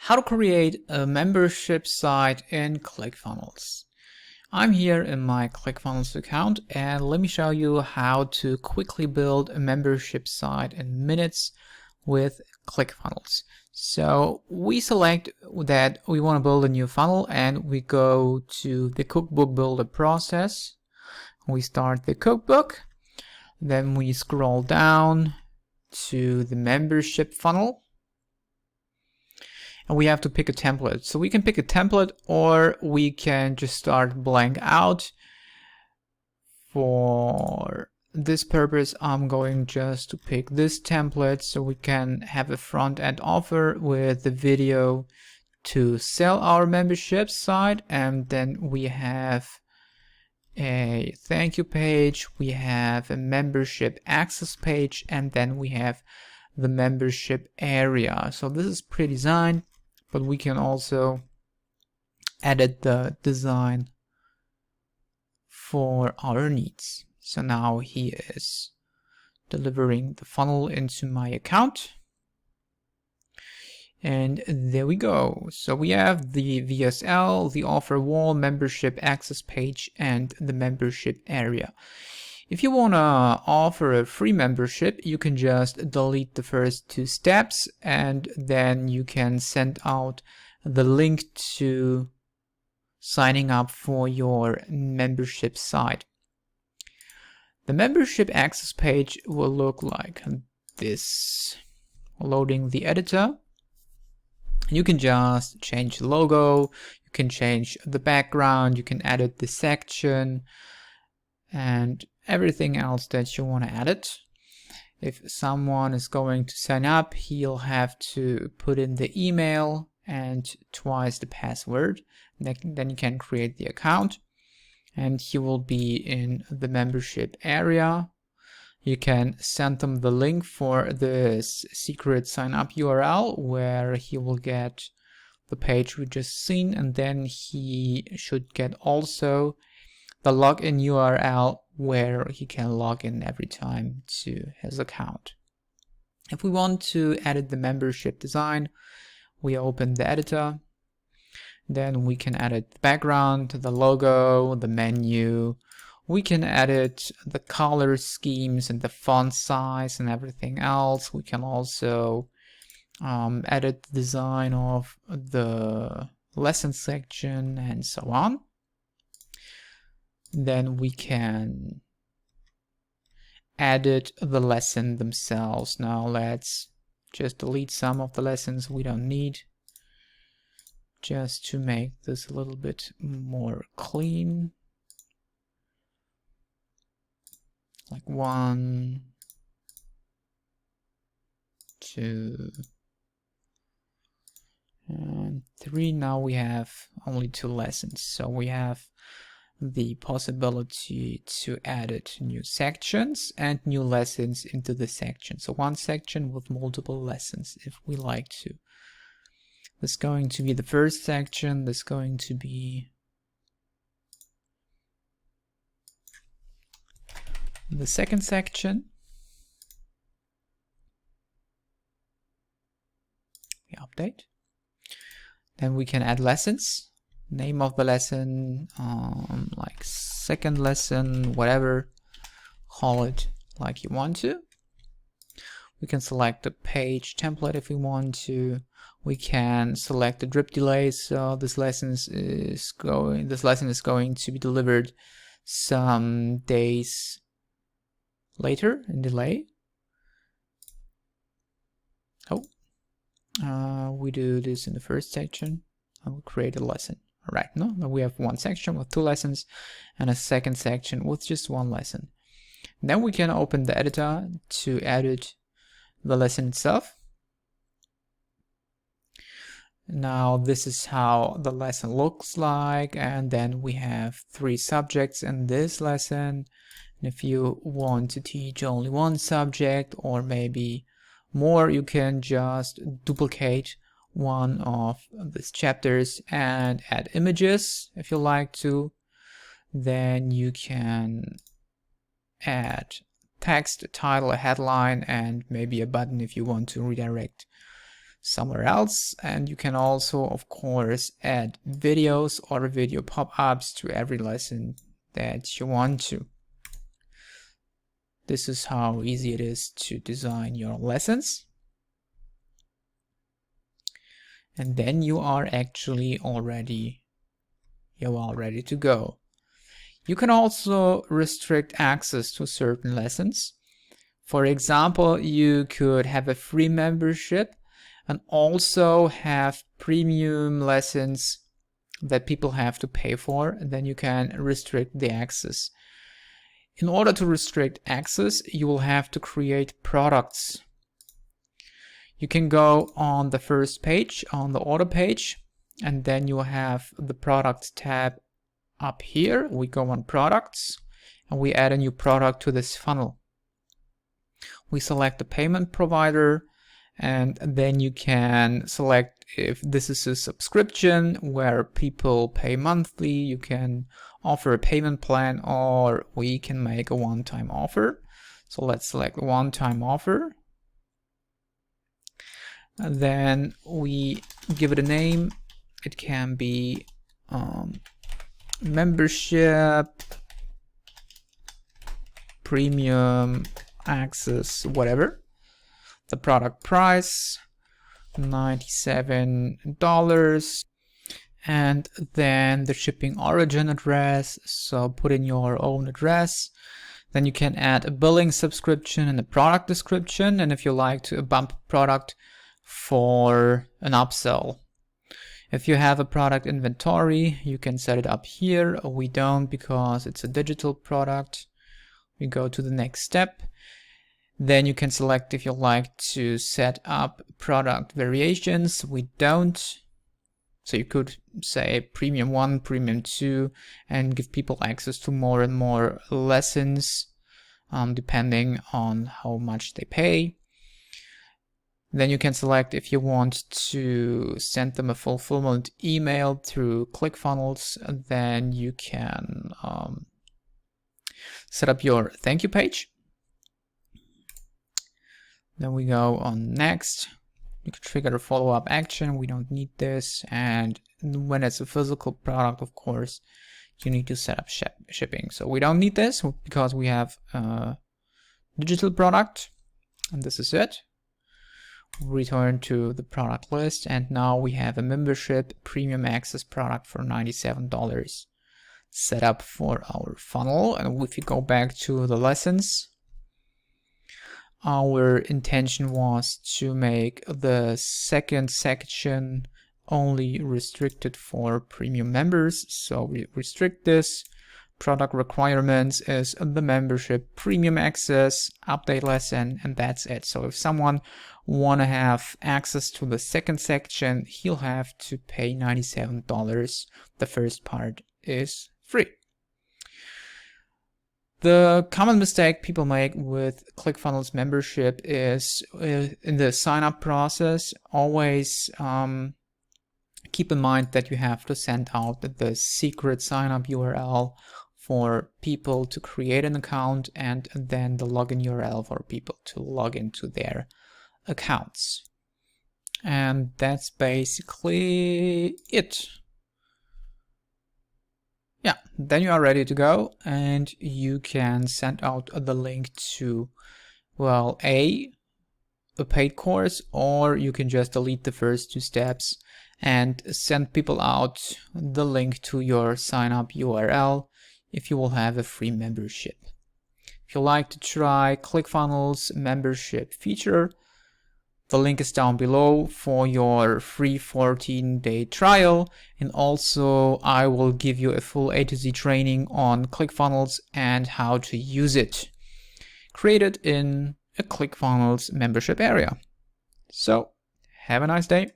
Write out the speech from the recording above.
How to create a membership site in Clickfunnels. I'm here in my Clickfunnels account and let me show you how to quickly build a membership site in minutes with Clickfunnels. So we select that we want to build a new funnel and we go to the cookbook builder process. We start the cookbook, then we scroll down to the membership funnel. And we have to pick a template. So we can pick a template or we can just start blank out. For this purpose, I'm going just to pick this template so we can have a front-end offer with the video to sell our membership site, and then we have a thank you page, we have a membership access page, and then we have the membership area. So this is pre-designed, but we can also edit the design for our needs. So now he is delivering the funnel into my account. And there we go. So we have the VSL, the offer wall, membership access page, and the membership area. If you want to offer a free membership, you can just delete the first two steps and then you can send out the link to signing up for your membership site. The membership access page will look like this. Loading the editor. You can just change the logo, you can change the background, you can edit the section and everything else that you want to edit. If someone is going to sign up, he'll have to put in the email and twice the password. Then you can create the account and he will be in the membership area. You can send them the link for this secret sign up URL where he will get the page we just seen, and then he should get also the login URL where he can log in every time to his account. If we want to edit the membership design, we open the editor. Then we can edit the background, the logo, the menu. We can edit the color schemes and the font size and everything else. We can also edit the design of the lesson section and so on. Then we can edit the lesson themselves. Now let's just delete some of the lessons we don't need, just to make this a little bit more clean. Like 1, 2, and 3. Now we have only 2 lessons, so we have the possibility to edit new sections and new lessons into the section. So one section with multiple lessons if we like to. This is going to be the first section, this is going to be the second section. We update. Then we can add lessons. Name of the lesson, like second lesson, whatever. Call it like you want to. We can select the page template if we want to. We can select the drip delay. So this lesson is going to be delivered some days later in delay. We do this in the first section. I will create a lesson. All right, no, we have one section with 2 lessons and a second section with just 1 lesson. Then we can open the editor to edit the lesson itself. Now this is how the lesson looks like, and then we have 3 subjects in this lesson. And if you want to teach only 1 subject or maybe more, you can just duplicate one of these chapters and add images if you like to. Then you can add text, a title, a headline, and maybe a button if you want to redirect somewhere else. And you can also, of course, add videos or video pop-ups to every lesson that you want to. This is how easy it is to design your lessons. And then you are actually already ready to go. You can also restrict access to certain lessons. For example, you could have a free membership and also have premium lessons that people have to pay for, and then you can restrict the access. In order to restrict access, you will have to create products. You can go on the first page, on the order page, and then you have the product tab up here. We go on products and we add a new product to this funnel. We select the payment provider, and then you can select if this is a subscription where people pay monthly. You can offer a payment plan, or we can make a one-time offer. So let's select one-time offer. And then we give it a name. It can be membership, premium, access, whatever. The product price, $97. And then the shipping origin address. So put in your own address. Then you can add a billing subscription and a product description. And if you like to bump product for an upsell. If you have a product inventory, you can set it up here. We don't, because it's a digital product. We go to the next step. Then you can select if you like to set up product variations. We don't. So you could say premium 1, premium 2, and give people access to more and more lessons depending on how much they pay. Then you can select if you want to send them a fulfillment email through Clickfunnels. Then you can set up your thank you page. Then we go on next. You can trigger a follow-up action. We don't need this. And when it's a physical product, of course, you need to set up shipping. So we don't need this because we have a digital product. And this is it. Return to the product list, and now we have a membership premium access product for $97 set up for our funnel. And if you go back to the lessons, our intention was to make the second section only restricted for premium members. So we restrict this. Product requirements is the membership premium access update lesson, and that's it. So if someone want to have access to the second section, he'll have to pay $97. The first part is free. The common mistake people make with Clickfunnels membership is in the sign up process. Always keep in mind that you have to send out the secret sign up URL for people to create an account, and then the login URL for people to log into their accounts. And that's basically it. Yeah, then you are ready to go, and you can send out the link to, well, a paid course, or you can just delete the first 2 steps and send people out the link to your sign up URL if you will have a free membership. If you like to try Clickfunnels membership feature, the link is down below for your free 14-day trial. And also I will give you a full A to Z training on Clickfunnels and how to use it, created in a Clickfunnels membership area. So have a nice day.